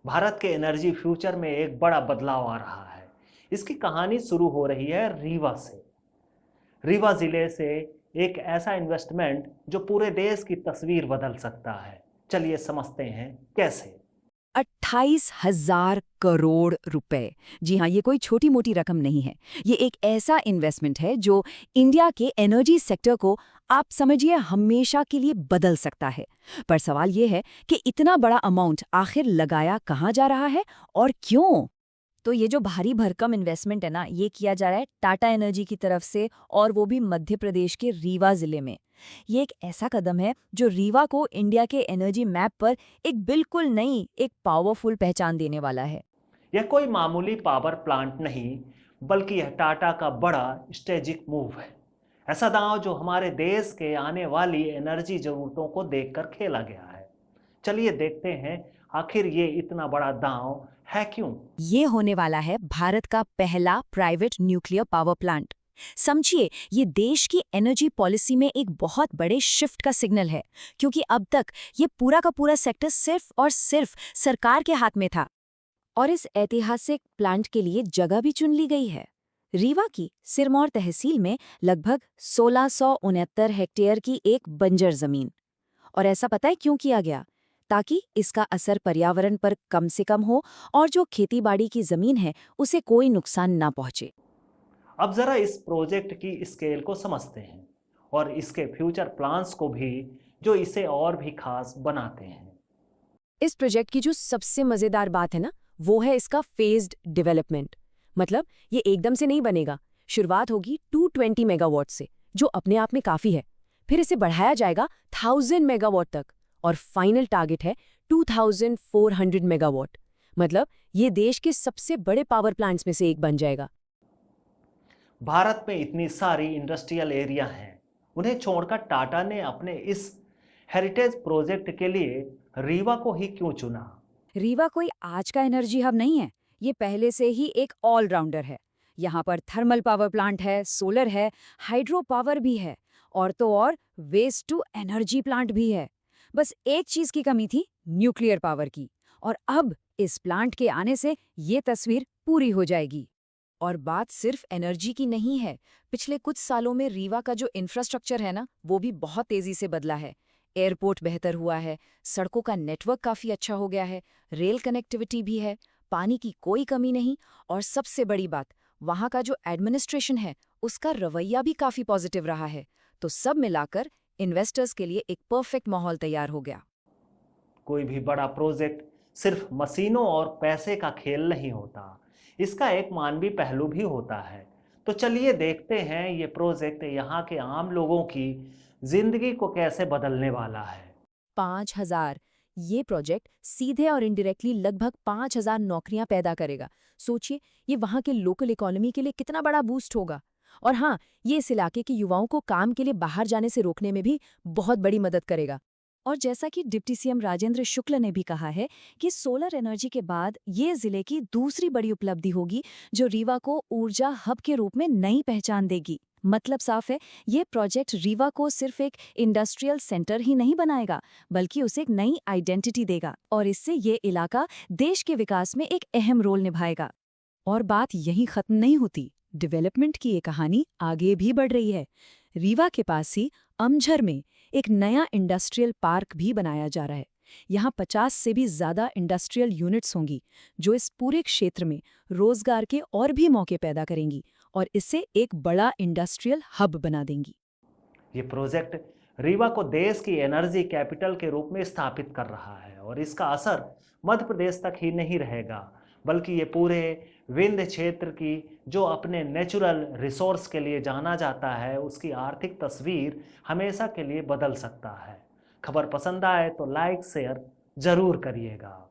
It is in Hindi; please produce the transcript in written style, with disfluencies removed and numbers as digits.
भारत के एनर्जी फ्यूचर में एक बड़ा बदलाव आ रहा है। इसकी कहानी शुरू हो रही है रीवा से। रीवा जिले से एक ऐसा इन्वेस्टमेंट जो पूरे देश की तस्वीर बदल सकता है। चलिए समझते हैं कैसे। 28,000 करोड़ रुपए। जी हाँ, ये कोई छोटी मोटी रकम नहीं है। ये एक ऐसा इन्वेस्टमेंट है जो इंडिया के एनर्जी सेक्टर को आप समझिए हमेशा के लिए बदल सकता है। पर सवाल ये है कि इतना बड़ा अमाउंट आखिर लगाया कहाँ जा रहा है और क्यों? तो ये जो भारी भरकम इन्वेस्टमेंट है ना, ये किया जा रहा है टाटा एनर्जी की तरफ से, और वो भी मध्य प्रदेश के रीवा जिले में। ये एक ऐसा कदम है जो रीवा को इंडिया के एनर्जी मैप पर एक बिल्कुल नई, एक पावरफुल पहचान देने वाला है। यह कोई मामूली पावर प्लांट नहीं, बल्कि यह टाटा का बड़ा स्ट्रेटेजिक मूव है। ऐसा दांव जो हमारे देश के आने वाली एनर्जी जरूरतों को देखकर खेला गया है। चलिए देखते हैं आखिर ये इतना बड़ा दांव है क्यों। ये होने वाला है भारत का पहला प्राइवेट न्यूक्लियर पावर प्लांट। समझिए, ये देश की एनर्जी पॉलिसी में एक बहुत बड़े शिफ्ट का सिग्नल है, क्योंकि अब तक ये पूरा का पूरा सेक्टर सिर्फ और सिर्फ सरकार के हाथ में था। और इस ऐतिहासिक प्लांट के लिए जगह भी चुन ली गई है। रीवा की सिरमौर तहसील में लगभग 1669 हेक्टेयर की एक बंजर जमीन। और ऐसा पता है क्यों किया गया? ताकि इसका असर पर्यावरण पर कम से कम हो और जो खेतीबाड़ी की जमीन है उसे कोई नुकसान ना पहुंचे। अब जरा इस प्रोजेक्ट की स्केल को समझते हैं और इसके फ्यूचर प्लान्स को भी, जो इसे और भी खास बनाते हैं। इस प्रोजेक्ट की जो सबसे मजेदार बात है ना, वो है इसका फेज्ड डेवलपमेंट। मतलब ये एकदम से नहीं बनेगा। शुरुआत होगी 220 मेगावाट से, जो अपने आप में काफी है। फिर इसे बढ़ाया जाएगा 1000 मेगावाट तक, और फाइनल टारगेट है 2400 मेगावाट। मतलब ये देश के सबसे बड़े पावर प्लांट्स में से एक बन जाएगा। भारत में इतनी सारी इंडस्ट्रियल एरिया हैं, उन्हें छोड़कर टाटा ने अपने इस हेरिटेज प्रोजेक्ट के लिए रीवा को ही क्यों चुना? रीवा कोई आज का एनर्जी हब नहीं है। ये पहले से ही एक ऑलराउंडर है। यहाँ पर थर्मल पावर प्लांट है, सोलर है, हाइड्रो पावर भी है, और तो और वेस्ट टू एनर्जी प्लांट भी है। बस एक चीज की कमी थी, न्यूक्लियर पावर की। और अब इस प्लांट के आने से ये तस्वीर पूरी हो जाएगी। और बात सिर्फ एनर्जी की नहीं है। पिछले कुछ सालों में रीवा का जो इंफ्रास्ट्रक्चर है ना, वो भी बहुत तेजी से बदला है। एयरपोर्ट बेहतर हुआ है, सड़कों का नेटवर्क काफी अच्छा हो गया है, रेल कनेक्टिविटी भी है, पानी की कोई कमी नहीं। और सबसे बड़ी बात, वहाँ का जो एडमिनिस्ट्रेशन है उसका रवैया भी काफी पॉजिटिव रहा है। तो सब मिलाकर इन्वेस्टर्स के लिए एक परफेक्ट माहौल तैयार हो गया। कोई भी बड़ा प्रोजेक्ट सिर्फ मशीनों और पैसे का खेल नहीं होता, इसका एक मानवीय पहलू भी होता है। तो चलिए देखते हैं ये प्रोजेक्ट यहाँ के आम लोगों की जिंदगी को कैसे बदलने वाला है। 5,000। ये प्रोजेक्ट सीधे और इनडायरेक्टली लगभग 5,000 नौकरियां पैदा करेगा। सोचिए, ये वहां के लोकल इकोनॉमी के लिए कितना बड़ा बूस्ट होगा। और हाँ, ये इस इलाके के युवाओं को काम के लिए बाहर जाने से रोकने में भी बहुत बड़ी मदद करेगा। और जैसा कि डिप्टी सीएम राजेंद्र शुक्ल ने भी कहा है कि सोलर एनर्जी के बाद ये जिले की दूसरी बड़ी उपलब्धि होगी, जो रीवा को ऊर्जा हब के रूप में नई पहचान देगी। मतलब साफ है, ये प्रोजेक्ट रीवा को सिर्फ एक इंडस्ट्रियल सेंटर ही नहीं बनाएगा, बल्कि उसे एक नई आइडेंटिटी देगा, और इससे ये इलाका देश के विकास में एक अहम रोल निभाएगा। और बात यहीं खत्म नहीं होती। डेवलपमेंट की ये कहानी आगे भी बढ़ रही है। रीवा के पास ही अमझर में एक नया इंडस्ट्रियल पार्क भी बनाया जा रहा है। यहाँ 50 से भी ज्यादा इंडस्ट्रियल यूनिट्स होंगी, जो इस पूरे क्षेत्र में रोजगार के और भी मौके पैदा करेंगी और इसे एक बड़ा इंडस्ट्रियल हब बना देंगी। ये प्रोजेक्ट रीवा को देश की एनर्जी कैपिटल के रूप में स्थापित कर रहा है, और इसका असर मध्य प्रदेश तक ही नहीं रहेगा, बल्कि ये पूरे विंध्य क्षेत्र की, जो अपने नेचुरल रिसोर्स के लिए जाना जाता है, उसकी आर्थिक तस्वीर हमेशा के लिए बदल सकता है। खबर पसंद आए तो लाइक शेयर जरूर करिएगा।